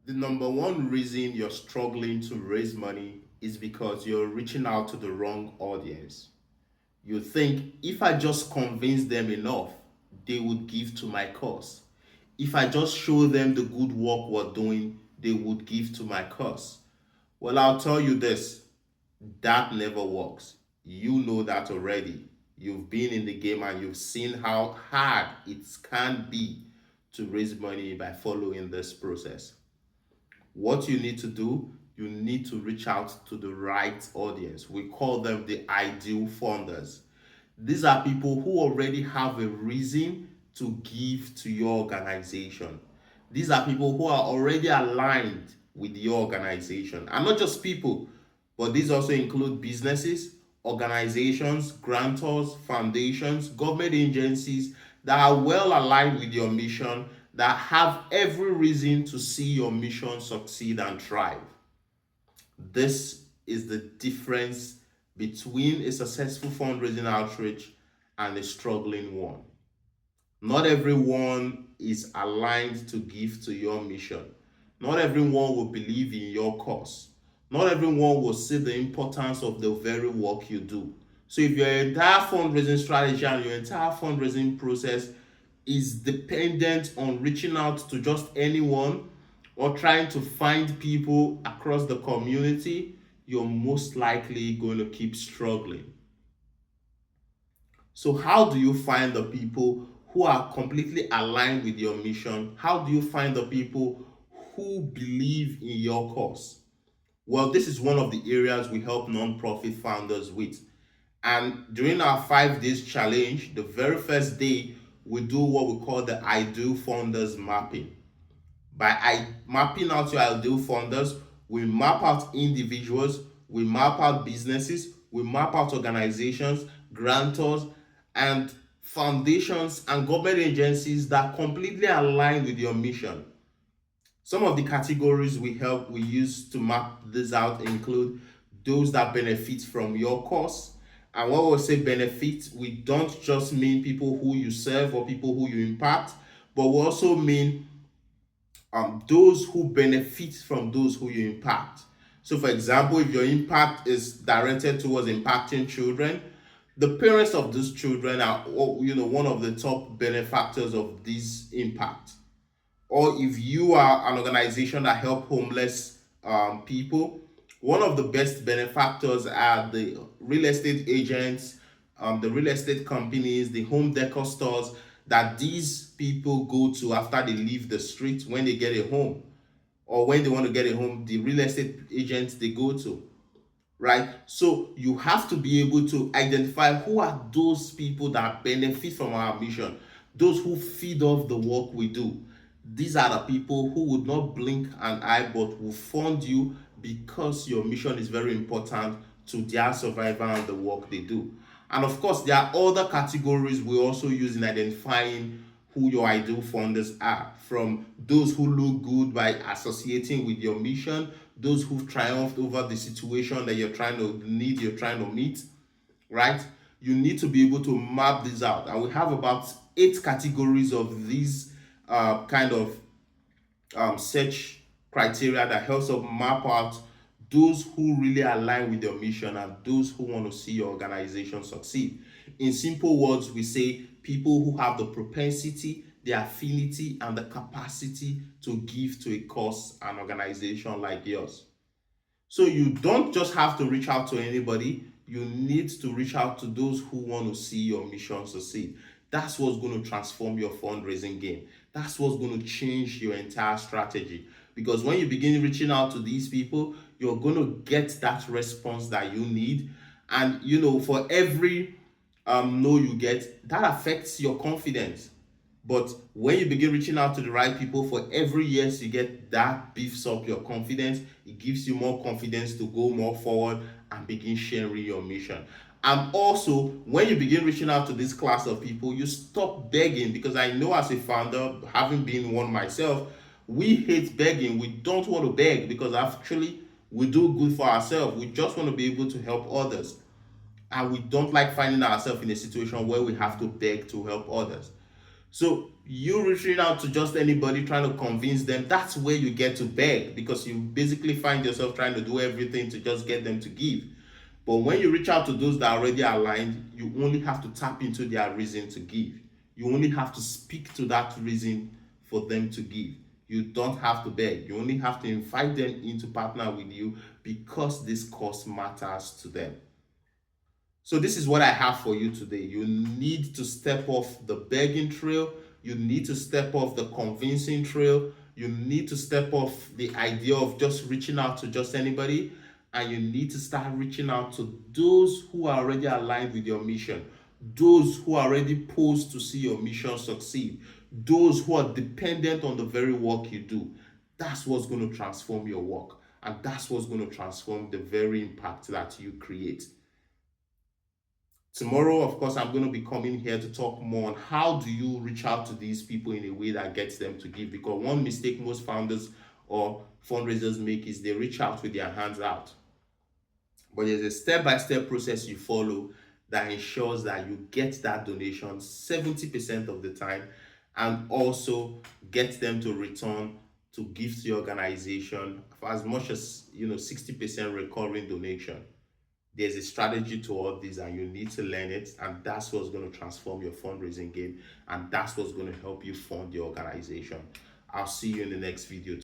The number one reason you're struggling to raise money is because you're reaching out to the wrong audience. You think if I just convince them enough, they would give to my cause. If I just show them the good work we're doing, they would give to my cause. Well, I'll tell you this, that never works. You know that already. You've been in the game and you've seen how hard it can be to raise money by following this process. What you need to do, you need to reach out to the right audience. We call them the ideal funders. These are people who already have a reason to give to your organization. These are people who are already aligned with your organization. And not just people, but these also include businesses, organizations, grantors, foundations, government agencies that are well aligned with your mission, that have every reason to see your mission succeed and thrive. This is the difference between a successful fundraising outreach and a struggling one. Not everyone is aligned to give to your mission. Not everyone will believe in your cause. Not everyone will see the importance of the very work you do. So if your entire fundraising strategy and your entire fundraising process is dependent on reaching out to just anyone or trying to find people across the community, you're most likely going to keep struggling. So, how do you find the people who are completely aligned with your mission? How do you find the people who believe in your cause? Well, this is one of the areas we help nonprofit founders with. And during our 5 days challenge, the very first day, we do what we call the ideal funders mapping. By mapping out your ideal funders, we map out individuals, we map out businesses, we map out organizations, grantors, and foundations and government agencies that completely align with your mission. Some of the categories we use to map this out include those that benefit from your cause. And when we say benefit, we don't just mean people who you serve or people who you impact, but we also mean those who benefit from those who you impact. So, for example, if your impact is directed towards impacting children, the parents of those children are, one of the top benefactors of this impact. Or if you are an organization that help homeless people, one of the best benefactors are the real estate agents, the real estate companies, the home decor stores that these people go to after they leave the street when they get a home, or when they want to get a home, the real estate agents they go to, right? So you have to be able to identify who are those people that benefit from our mission, those who feed off the work we do. These are the people who would not blink an eye but will fund you because your mission is very important to their survival and the work they do. And of course, there are other categories we also use in identifying who your ideal funders are, from those who look good by associating with your mission, those who've triumphed over the situation that you're trying to meet, right? You need to be able to map this out. And we have about 8 categories of these kind of search criteria that helps us map out those who really align with your mission and those who want to see your organization succeed. In simple words, we say people who have the propensity, the affinity, and the capacity to give to a cause and organization like yours. So you don't just have to reach out to anybody, you need to reach out to those who want to see your mission succeed. That's what's going to transform your fundraising game. That's what's going to change your entire strategy. Because when you begin reaching out to these people, you're going to get that response that you need. And for every no you get, that affects your confidence. But when you begin reaching out to the right people, for every yes you get, that beefs up your confidence. It gives you more confidence to go more forward and begin sharing your mission. And also, when you begin reaching out to this class of people, you stop begging, because I know as a founder, having been one myself, we hate begging. We don't want to beg because actually we do good for ourselves. We just want to be able to help others. And we don't like finding ourselves in a situation where we have to beg to help others. So You reaching out to just anybody trying to convince them, that's where you get to beg, because you basically find yourself trying to do everything to just get them to give. But when you reach out to those that are already aligned, you only have to tap into their reason to give. You only have to speak to that reason for them to give. You don't have to beg. You only have to invite them in to partner with you because this cause matters to them. So this is what I have for you today. You need to step off the begging trail. You need to step off the convincing trail. You need to step off the idea of just reaching out to just anybody. And you need to start reaching out to those who are already aligned with your mission, those who are already posed to see your mission succeed, those who are dependent on the very work you do. That's what's going to transform your work. And that's what's going to transform the very impact that you create. Tomorrow, of course, I'm going to be coming here to talk more on how do you reach out to these people in a way that gets them to give. Because one mistake most founders or fundraisers make is they reach out with their hands out. But there's a step-by-step process you follow that ensures that you get that donation 70% of the time, and also get them to return to give to your organization for as much as 60% recurring donation. There's a strategy to all this, and you need to learn it, and that's what's going to transform your fundraising game, and that's what's going to help you fund your organization. I'll see you in the next video.